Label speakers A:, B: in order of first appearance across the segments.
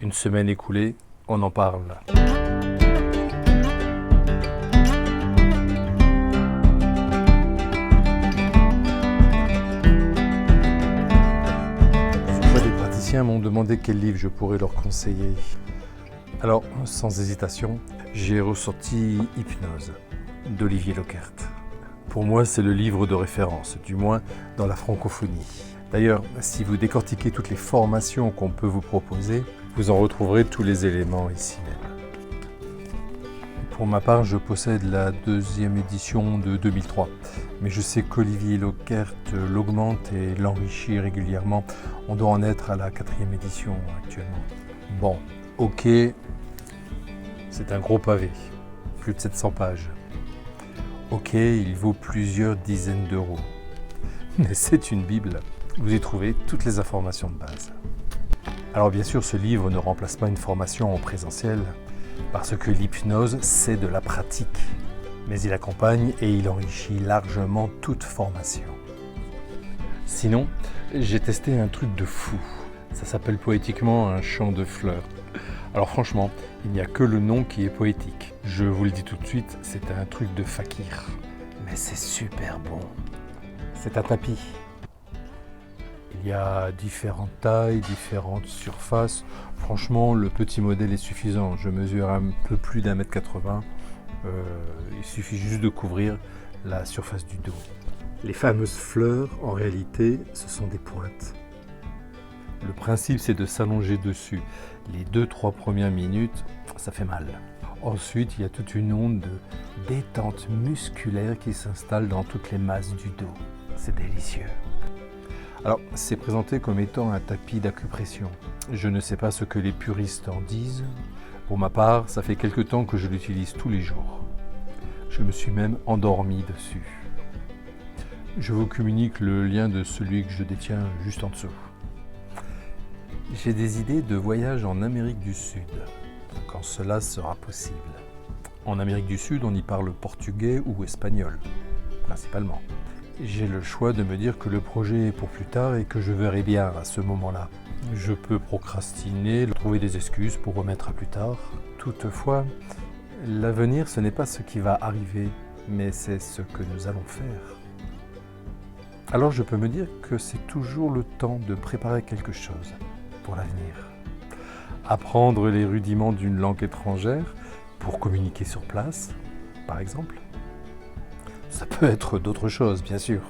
A: Une semaine écoulée, on en parle. Parfois, des praticiens m'ont demandé quel livre je pourrais leur conseiller. Alors, sans hésitation, j'ai ressorti Hypnose d'Olivier Lequert. Pour moi, c'est le livre de référence, du moins dans la francophonie. D'ailleurs, si vous décortiquez toutes les formations qu'on peut vous proposer, vous en retrouverez tous les éléments ici même. Pour ma part, je possède la deuxième édition de 2003, mais je sais qu'Olivier Lequert l'augmente et l'enrichit régulièrement. On doit en être à la 4e édition actuellement. Bon, ok, c'est un gros pavé, plus de 700 pages. Ok, il vaut plusieurs dizaines d'euros, mais c'est une Bible. Vous y trouvez toutes les informations de base. Alors bien sûr, ce livre ne remplace pas une formation en présentiel, parce que l'hypnose, c'est de la pratique. Mais il accompagne et il enrichit largement toute formation. Sinon, j'ai testé un truc de fou. Ça s'appelle poétiquement un chant de fleurs. Alors franchement, il n'y a que le nom qui est poétique. Je vous le dis tout de suite, c'est un truc de fakir. Mais c'est super bon. C'est un tapis. Il y a différentes tailles, différentes surfaces. Franchement, le petit modèle est suffisant. Je mesure un peu plus d'1,80 m. Il suffit juste de couvrir la surface du dos. Les fameuses fleurs, en réalité, ce sont des pointes. Le principe, c'est de s'allonger dessus. Les 2-3 premières minutes, ça fait mal. Ensuite, il y a toute une onde de détente musculaire qui s'installe dans toutes les masses du dos. C'est délicieux. Alors, c'est présenté comme étant un tapis d'acupression. Je ne sais pas ce que les puristes en disent. Pour ma part, ça fait quelque temps que je l'utilise tous les jours. Je me suis même endormi dessus. Je vous communique le lien de celui que je détiens juste en dessous. J'ai des idées de voyage en Amérique du Sud, quand cela sera possible. En Amérique du Sud, on y parle portugais ou espagnol, principalement. J'ai le choix de me dire que le projet est pour plus tard et que je verrai bien à ce moment-là. Je peux procrastiner, trouver des excuses pour remettre à plus tard. Toutefois, l'avenir, ce n'est pas ce qui va arriver, mais c'est ce que nous allons faire. Alors je peux me dire que c'est toujours le temps de préparer quelque chose pour l'avenir. Apprendre les rudiments d'une langue étrangère pour communiquer sur place, par exemple. Ça peut être d'autres choses, bien sûr.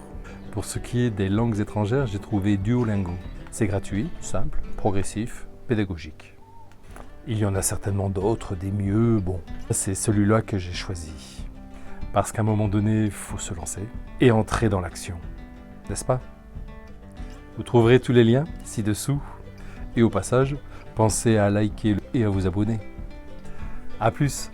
A: Pour ce qui est des langues étrangères, j'ai trouvé Duolingo. C'est gratuit, simple, progressif, pédagogique. Il y en a certainement d'autres, des mieux, bon. C'est celui-là que j'ai choisi. Parce qu'à un moment donné, il faut se lancer et entrer dans l'action. N'est-ce pas? Vous trouverez tous les liens ci-dessous. Et au passage, pensez à liker et à vous abonner. À plus!